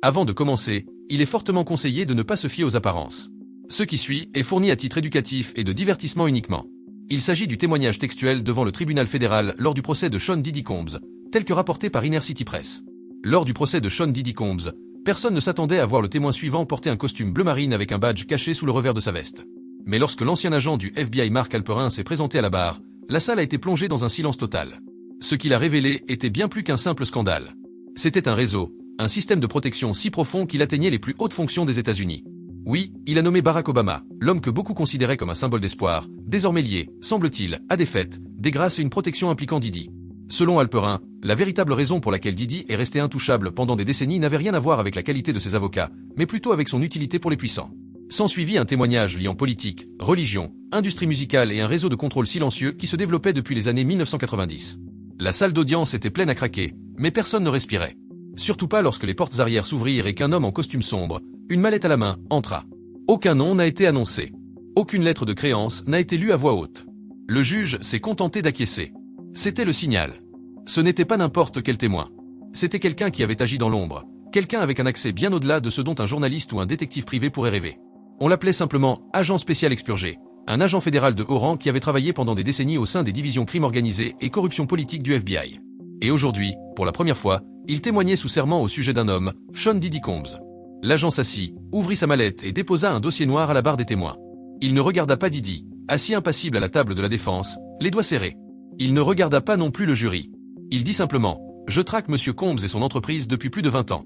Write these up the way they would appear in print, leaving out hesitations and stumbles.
Avant de commencer, il est fortement conseillé de ne pas se fier aux apparences. Ce qui suit est fourni à titre éducatif et de divertissement uniquement. Il s'agit du témoignage textuel devant le tribunal fédéral lors du procès de Sean Diddy Combs, tel que rapporté par Inner City Press. Lors du procès de Sean Diddy Combs, personne ne s'attendait à voir le témoin suivant porter un costume bleu marine avec un badge caché sous le revers de sa veste. Mais lorsque l'ancien agent du FBI Mark Halperin s'est présenté à la barre, la salle a été plongée dans un silence total. Ce qu'il a révélé était bien plus qu'un simple scandale. C'était un réseau, un système de protection si profond qu'il atteignait les plus hautes fonctions des États-Unis. Oui, il a nommé Barack Obama, l'homme que beaucoup considéraient comme un symbole d'espoir, désormais lié, semble-t-il, à des fêtes, des grâces et une protection impliquant Diddy. Selon Halperin, la véritable raison pour laquelle Diddy est resté intouchable pendant des décennies n'avait rien à voir avec la qualité de ses avocats, mais plutôt avec son utilité pour les puissants. S'ensuivit un témoignage liant politique, religion, industrie musicale et un réseau de contrôle silencieux qui se développait depuis les années 1990. La salle d'audience était pleine à craquer, mais personne ne respirait. Surtout pas lorsque les portes arrière s'ouvrirent et qu'un homme en costume sombre, une mallette à la main, entra. Aucun nom n'a été annoncé. Aucune lettre de créance n'a été lue à voix haute. Le juge s'est contenté d'acquiescer. C'était le signal. Ce n'était pas n'importe quel témoin. C'était quelqu'un qui avait agi dans l'ombre, quelqu'un avec un accès bien au-delà de ce dont un journaliste ou un détective privé pourrait rêver. On l'appelait simplement « agent spécial expurgé », un agent fédéral de haut rang qui avait travaillé pendant des décennies au sein des divisions crime organisé et corruption politique du FBI. Et aujourd'hui, pour la première fois, il témoignait sous serment au sujet d'un homme, Sean Diddy Combs. L'agent s'assit, ouvrit sa mallette et déposa un dossier noir à la barre des témoins. Il ne regarda pas Diddy, assis impassible à la table de la défense, les doigts serrés. Il ne regarda pas non plus le jury. Il dit simplement « Je traque M. Combs et son entreprise depuis plus de 20 ans. »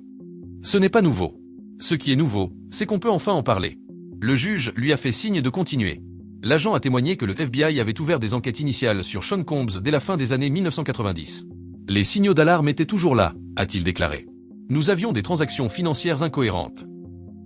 Ce n'est pas nouveau. Ce qui est nouveau, c'est qu'on peut enfin en parler. Le juge lui a fait signe de continuer. L'agent a témoigné que le FBI avait ouvert des enquêtes initiales sur Sean Combs dès la fin des années 1990. Les signaux d'alarme étaient toujours là, a-t-il déclaré. Nous avions des transactions financières incohérentes.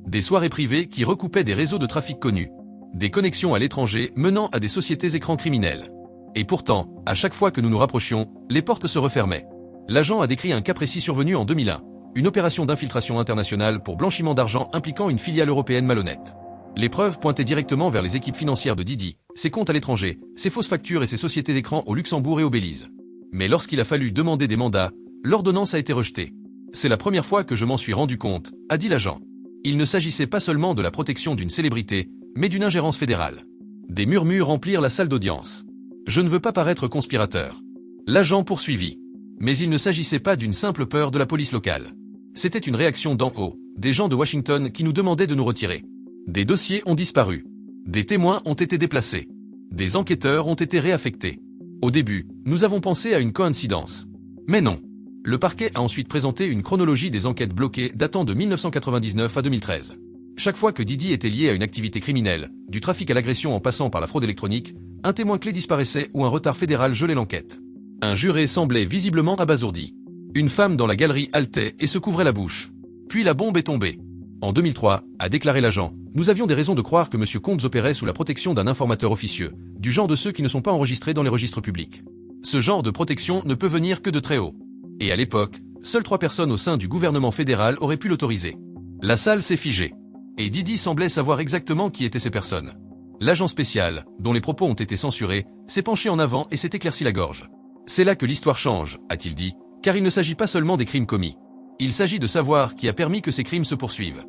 Des soirées privées qui recoupaient des réseaux de trafic connus. Des connexions à l'étranger menant à des sociétés écrans criminelles. Et pourtant, à chaque fois que nous nous rapprochions, les portes se refermaient. L'agent a décrit un cas précis survenu en 2001. Une opération d'infiltration internationale pour blanchiment d'argent impliquant une filiale européenne malhonnête. Les preuves pointaient directement vers les équipes financières de Diddy, ses comptes à l'étranger, ses fausses factures et ses sociétés d'écran au Luxembourg et au Belize. Mais lorsqu'il a fallu demander des mandats, l'ordonnance a été rejetée. C'est la première fois que je m'en suis rendu compte, a dit l'agent. Il ne s'agissait pas seulement de la protection d'une célébrité, mais d'une ingérence fédérale. Des murmures remplirent la salle d'audience. Je ne veux pas paraître conspirateur. L'agent poursuivit. Mais il ne s'agissait pas d'une simple peur de la police locale. C'était une réaction d'en haut, des gens de Washington qui nous demandaient de nous retirer. Des dossiers ont disparu. Des témoins ont été déplacés. Des enquêteurs ont été réaffectés. Au début, nous avons pensé à une coïncidence. Mais non. Le parquet a ensuite présenté une chronologie des enquêtes bloquées datant de 1999 à 2013. Chaque fois que Diddy était lié à une activité criminelle, du trafic à l'agression en passant par la fraude électronique, un témoin clé disparaissait ou un retard fédéral gelait l'enquête. Un juré semblait visiblement abasourdi. Une femme dans la galerie haletait et se couvrait la bouche. Puis la bombe est tombée. En 2003, a déclaré l'agent, nous avions des raisons de croire que M. Combs opérait sous la protection d'un informateur officieux, du genre de ceux qui ne sont pas enregistrés dans les registres publics. Ce genre de protection ne peut venir que de très haut. Et à l'époque, seules 3 personnes au sein du gouvernement fédéral auraient pu l'autoriser. La salle s'est figée. Et Diddy semblait savoir exactement qui étaient ces personnes. L'agent spécial, dont les propos ont été censurés, s'est penché en avant et s'est éclairci la gorge. C'est là que l'histoire change, a-t-il dit, car il ne s'agit pas seulement des crimes commis. Il s'agit de savoir qui a permis que ces crimes se poursuivent.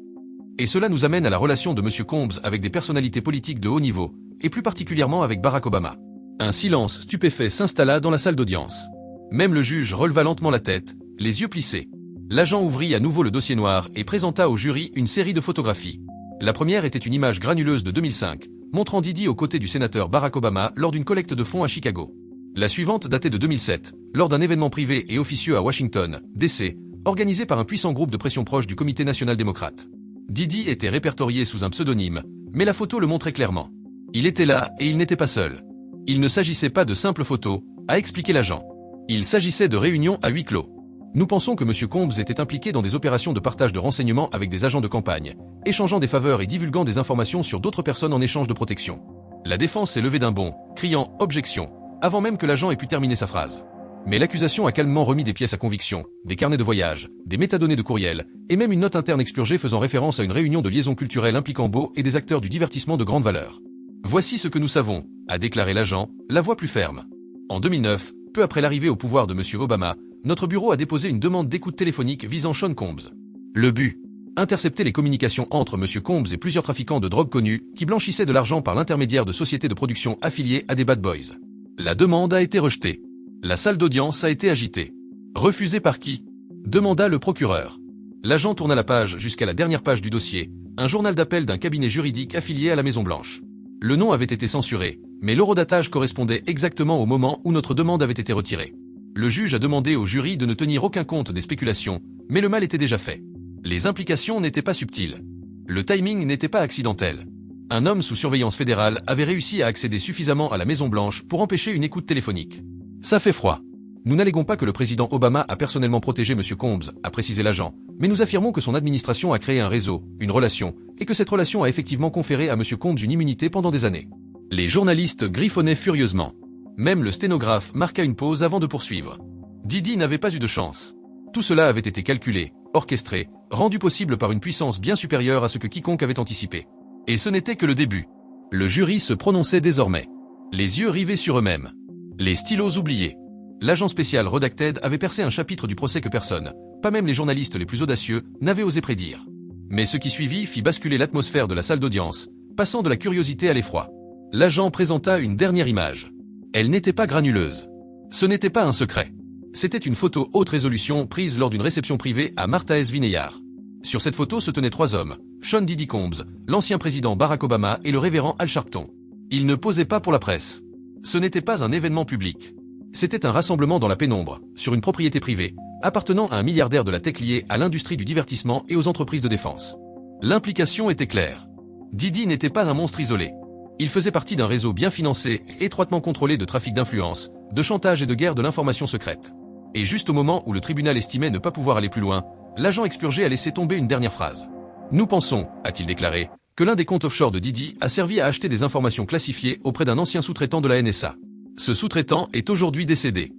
Et cela nous amène à la relation de M. Combs avec des personnalités politiques de haut niveau, et plus particulièrement avec Barack Obama. Un silence stupéfait s'installa dans la salle d'audience. Même le juge releva lentement la tête, les yeux plissés. L'agent ouvrit à nouveau le dossier noir et présenta au jury une série de photographies. La première était une image granuleuse de 2005, montrant Diddy aux côtés du sénateur Barack Obama lors d'une collecte de fonds à Chicago. La suivante datait de 2007, lors d'un événement privé et officieux à Washington, D.C., organisé par un puissant groupe de pression proche du Comité national démocrate. Diddy était répertorié sous un pseudonyme, mais la photo le montrait clairement. Il était là et il n'était pas seul. Il ne s'agissait pas de simples photos, a expliqué l'agent. Il s'agissait de réunions à huis clos. Nous pensons que M. Combs était impliqué dans des opérations de partage de renseignements avec des agents de campagne, échangeant des faveurs et divulguant des informations sur d'autres personnes en échange de protection. La défense s'est levée d'un bond, criant « Objection », avant même que l'agent ait pu terminer sa phrase. Mais l'accusation a calmement remis des pièces à conviction, des carnets de voyage, des métadonnées de courriel, et même une note interne expurgée faisant référence à une réunion de liaison culturelle impliquant Beau et des acteurs du divertissement de grande valeur. Voici ce que nous savons, a déclaré l'agent, la voix plus ferme. En 2009, peu après l'arrivée au pouvoir de M. Obama, notre bureau a déposé une demande d'écoute téléphonique visant Sean Combs. Le but, intercepté les communications entre M. Combs et plusieurs trafiquants de drogue connus qui blanchissaient de l'argent par l'intermédiaire de sociétés de production affiliées à des bad boys. La demande a été rejetée. La salle d'audience a été agitée. Refusée par qui? Demanda le procureur. L'agent tourna la page jusqu'à la dernière page du dossier, un journal d'appel d'un cabinet juridique affilié à la Maison-Blanche. Le nom avait été censuré, mais l'horodatage correspondait exactement au moment où notre demande avait été retirée. Le juge a demandé au jury de ne tenir aucun compte des spéculations, mais le mal était déjà fait. Les implications n'étaient pas subtiles. Le timing n'était pas accidentel. Un homme sous surveillance fédérale avait réussi à accéder suffisamment à la Maison-Blanche pour empêcher une écoute téléphonique. Ça fait froid. Nous n'alléguons pas que le président Obama a personnellement protégé M. Combs, a précisé l'agent, mais nous affirmons que son administration a créé un réseau, une relation, et que cette relation a effectivement conféré à M. Combs une immunité pendant des années. Les journalistes griffonnaient furieusement. Même le sténographe marqua une pause avant de poursuivre. Didi n'avait pas eu de chance. Tout cela avait été calculé, orchestré, rendu possible par une puissance bien supérieure à ce que quiconque avait anticipé. Et ce n'était que le début. Le jury se prononçait désormais. Les yeux rivés sur eux-mêmes. Les stylos oubliés. L'agent spécial Redacted avait percé un chapitre du procès que personne, pas même les journalistes les plus audacieux, n'avaient osé prédire. Mais ce qui suivit fit basculer l'atmosphère de la salle d'audience, passant de la curiosité à l'effroi. L'agent présenta une dernière image. Elle n'était pas granuleuse. Ce n'était pas un secret. C'était une photo haute résolution prise lors d'une réception privée à Martha's Vineyard. Sur cette photo se tenaient trois hommes, Sean Diddy Combs, l'ancien président Barack Obama et le révérend Al Sharpton. Ils ne posaient pas pour la presse. Ce n'était pas un événement public. C'était un rassemblement dans la pénombre, sur une propriété privée, appartenant à un milliardaire de la tech lié à l'industrie du divertissement et aux entreprises de défense. L'implication était claire. Diddy n'était pas un monstre isolé. Il faisait partie d'un réseau bien financé et étroitement contrôlé de trafic d'influence, de chantage et de guerre de l'information secrète. Et juste au moment où le tribunal estimait ne pas pouvoir aller plus loin, l'agent expurgé a laissé tomber une dernière phrase. « Nous pensons, a-t-il déclaré, que l'un des comptes offshore de Diddy a servi à acheter des informations classifiées auprès d'un ancien sous-traitant de la NSA. Ce sous-traitant est aujourd'hui décédé.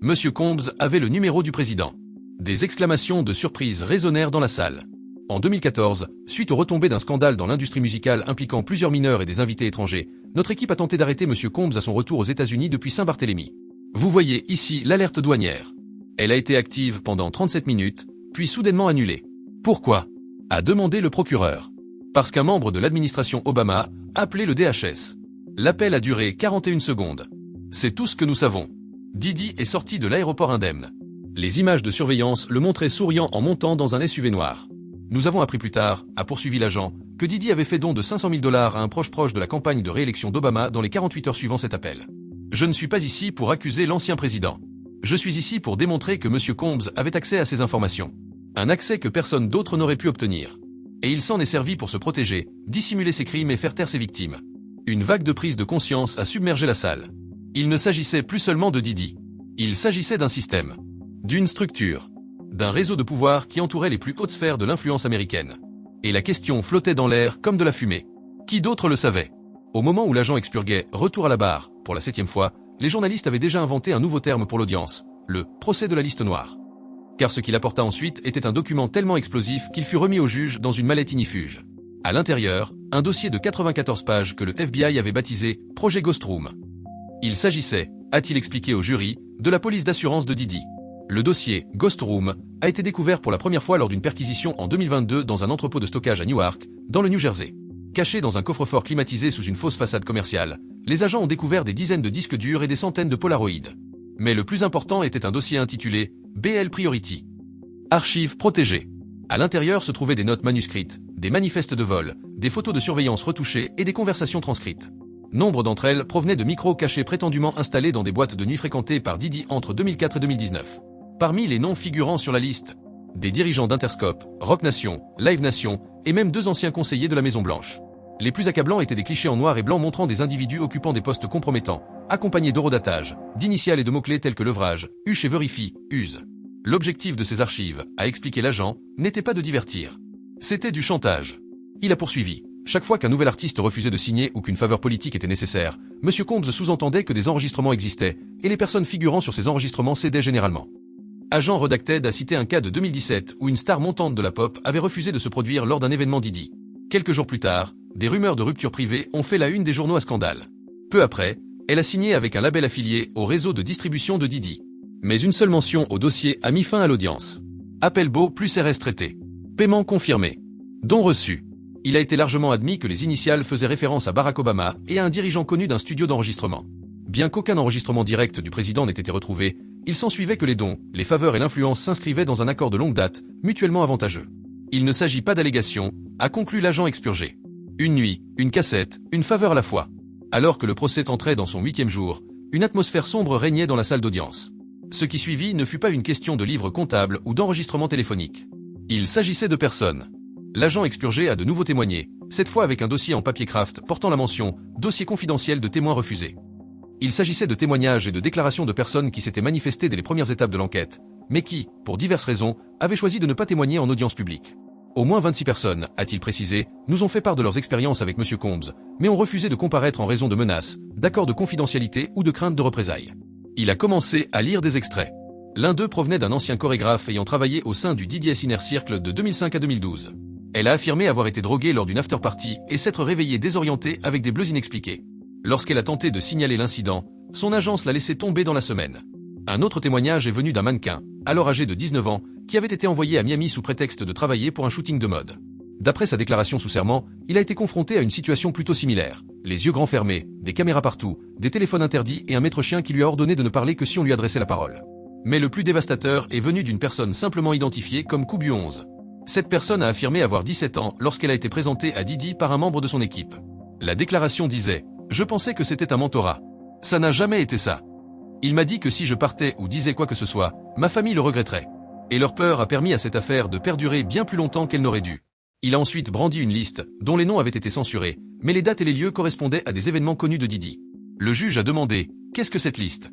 Monsieur Combs avait le numéro du président. » Des exclamations de surprise résonnèrent dans la salle. En 2014, suite aux retombées d'un scandale dans l'industrie musicale impliquant plusieurs mineurs et des invités étrangers, notre équipe a tenté d'arrêter Monsieur Combs à son retour aux États-Unis depuis Saint-Barthélemy. Vous voyez ici l'alerte douanière. Elle a été active pendant 37 minutes, puis soudainement annulée. Pourquoi? A demandé le procureur. Parce qu'un membre de l'administration Obama a appelé le DHS. L'appel a duré 41 secondes. C'est tout ce que nous savons. Diddy est sorti de l'aéroport indemne. Les images de surveillance le montraient souriant en montant dans un SUV noir. Nous avons appris plus tard, a poursuivi l'agent, que Diddy avait fait don de $500 000 à un proche de la campagne de réélection d'Obama dans les 48 heures suivant cet appel. Je ne suis pas ici pour accuser l'ancien président. Je suis ici pour démontrer que M. Combs avait accès à ces informations. Un accès que personne d'autre n'aurait pu obtenir. Et il s'en est servi pour se protéger, dissimuler ses crimes et faire taire ses victimes. Une vague de prise de conscience a submergé la salle. Il ne s'agissait plus seulement de Diddy. Il s'agissait d'un système, d'une structure, d'un réseau de pouvoir qui entourait les plus hautes sphères de l'influence américaine. Et la question flottait dans l'air comme de la fumée. Qui d'autre le savait? Au moment où l'agent expurguait « Retour à la barre » pour la 7e fois, les journalistes avaient déjà inventé un nouveau terme pour l'audience, le « procès de la liste noire ». Car ce qu'il apporta ensuite était un document tellement explosif qu'il fut remis au juge dans une mallette ignifuge. À l'intérieur, un dossier de 94 pages que le FBI avait baptisé « Projet Ghost Room ». Il s'agissait, a-t-il expliqué au jury, de la police d'assurance de Diddy. Le dossier Ghost Room a été découvert pour la première fois lors d'une perquisition en 2022 dans un entrepôt de stockage à Newark, dans le New Jersey. Caché dans un coffre-fort climatisé sous une fausse façade commerciale, les agents ont découvert des dizaines de disques durs et des centaines de polaroïdes. Mais le plus important était un dossier intitulé BL Priority. Archives protégées. À l'intérieur se trouvaient des notes manuscrites, des manifestes de vol, des photos de surveillance retouchées et des conversations transcrites. Nombre d'entre elles provenaient de micros cachés prétendument installés dans des boîtes de nuit fréquentées par Diddy entre 2004 et 2019. Parmi les noms figurant sur la liste, des dirigeants d'Interscope, Roc Nation, Live Nation et même 2 anciens conseillers de la Maison-Blanche. Les plus accablants étaient des clichés en noir et blanc montrant des individus occupant des postes compromettants, accompagnés d'horodatage, d'initiales et de mots-clés tels que levrage, Huche et Verify, use. L'objectif de ces archives, a expliqué l'agent, n'était pas de divertir. C'était du chantage. Il a poursuivi. Chaque fois qu'un nouvel artiste refusait de signer ou qu'une faveur politique était nécessaire, M. Combs sous-entendait que des enregistrements existaient, et les personnes figurant sur ces enregistrements cédaient généralement. Agent Redacted a cité un cas de 2017 où une star montante de la pop avait refusé de se produire lors d'un événement Diddy. Quelques jours plus tard, des rumeurs de rupture privée ont fait la une des journaux à scandale. Peu après, elle a signé avec un label affilié au réseau de distribution de Diddy. Mais une seule mention au dossier a mis fin à l'audience. Appel beau plus RS traité. Paiement confirmé. Dons reçus. Il a été largement admis que les initiales faisaient référence à Barack Obama et à un dirigeant connu d'un studio d'enregistrement. Bien qu'aucun enregistrement direct du président n'ait été retrouvé, il s'ensuivait que les dons, les faveurs et l'influence s'inscrivaient dans un accord de longue date, mutuellement avantageux. Il ne s'agit pas d'allégations, a conclu l'agent expurgé. Une nuit, une cassette, une faveur à la fois. Alors que le procès entrait dans son 8e jour, une atmosphère sombre régnait dans la salle d'audience. Ce qui suivit ne fut pas une question de livre comptable ou d'enregistrement téléphonique. Il s'agissait de personnes. L'agent expurgé a de nouveau témoigné, cette fois avec un dossier en papier craft portant la mention « Dossier confidentiel de témoins refusés ». Il s'agissait de témoignages et de déclarations de personnes qui s'étaient manifestées dès les premières étapes de l'enquête, mais qui, pour diverses raisons, avaient choisi de ne pas témoigner en audience publique. Au moins 26 personnes, a-t-il précisé, nous ont fait part de leurs expériences avec M. Combs, mais ont refusé de comparaître en raison de menaces, d'accords de confidentialité ou de craintes de représailles. Il a commencé à lire des extraits. L'un d'eux provenait d'un ancien chorégraphe ayant travaillé au sein du DDS Inner Circle de 2005 à 2012. Elle a affirmé avoir été droguée lors d'une after-party et s'être réveillée désorientée avec des bleus inexpliqués. Lorsqu'elle a tenté de signaler l'incident, son agence l'a laissé tomber dans la semaine. Un autre témoignage est venu d'un mannequin, alors âgé de 19 ans, qui avait été envoyé à Miami sous prétexte de travailler pour un shooting de mode. D'après sa déclaration sous serment, il a été confronté à une situation plutôt similaire. Les yeux grands fermés, des caméras partout, des téléphones interdits et un maître-chien qui lui a ordonné de ne parler que si on lui adressait la parole. Mais le plus dévastateur est venu d'une personne simplement identifiée comme Kubu 11. Cette personne a affirmé avoir 17 ans lorsqu'elle a été présentée à Didi par un membre de son équipe. La déclaration disait « Je pensais que c'était un mentorat. Ça n'a jamais été ça. Il m'a dit que si je partais ou disais quoi que ce soit, ma famille le regretterait. Et leur peur a permis à cette affaire de perdurer bien plus longtemps qu'elle n'aurait dû. » Il a ensuite brandi une liste, dont les noms avaient été censurés, mais les dates et les lieux correspondaient à des événements connus de Didi. Le juge a demandé « Qu'est-ce que cette liste ?»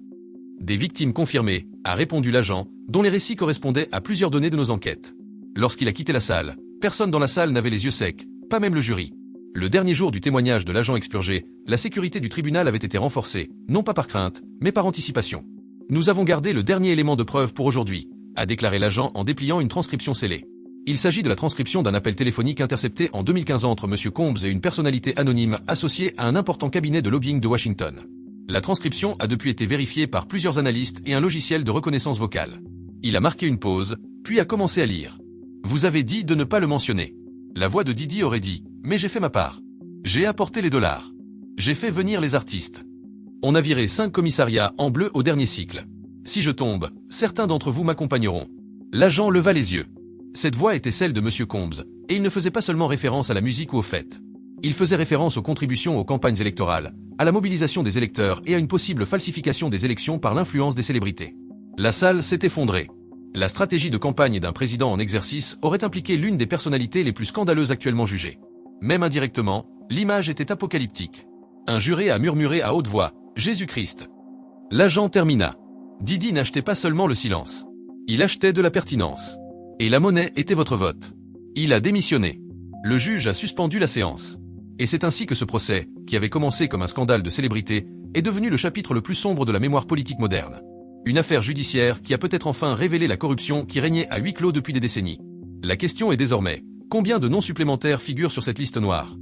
Des victimes confirmées, a répondu l'agent, dont les récits correspondaient à plusieurs données de nos enquêtes. Lorsqu'il a quitté la salle, personne dans la salle n'avait les yeux secs, pas même le jury. Le dernier jour du témoignage de l'agent expurgé, la sécurité du tribunal avait été renforcée, non pas par crainte, mais par anticipation. Nous avons gardé le dernier élément de preuve pour aujourd'hui, a déclaré l'agent en dépliant une transcription scellée. Il s'agit de la transcription d'un appel téléphonique intercepté en 2015 entre M. Combs et une personnalité anonyme associée à un important cabinet de lobbying de Washington. La transcription a depuis été vérifiée par plusieurs analystes et un logiciel de reconnaissance vocale. Il a marqué une pause, puis a commencé à lire. Vous avez dit de ne pas le mentionner. La voix de Didi aurait dit « Mais j'ai fait ma part. J'ai apporté les dollars. J'ai fait venir les artistes. On a viré 5 commissariats en bleu au dernier cycle. Si je tombe, certains d'entre vous m'accompagneront. » L'agent leva les yeux. Cette voix était celle de M. Combs, et il ne faisait pas seulement référence à la musique ou aux fêtes. Il faisait référence aux contributions aux campagnes électorales, à la mobilisation des électeurs et à une possible falsification des élections par l'influence des célébrités. La salle s'est effondrée. La stratégie de campagne d'un président en exercice aurait impliqué l'une des personnalités les plus scandaleuses actuellement jugées. Même indirectement, l'image était apocalyptique. Un juré a murmuré à haute voix « Jésus-Christ ». L'agent termina. Didi n'achetait pas seulement le silence. Il achetait de la pertinence. Et la monnaie était votre vote. Il a démissionné. Le juge a suspendu la séance. Et c'est ainsi que ce procès, qui avait commencé comme un scandale de célébrité, est devenu le chapitre le plus sombre de la mémoire politique moderne. Une affaire judiciaire qui a peut-être enfin révélé la corruption qui régnait à huis clos depuis des décennies. La question est désormais, combien de noms supplémentaires figurent sur cette liste noire ?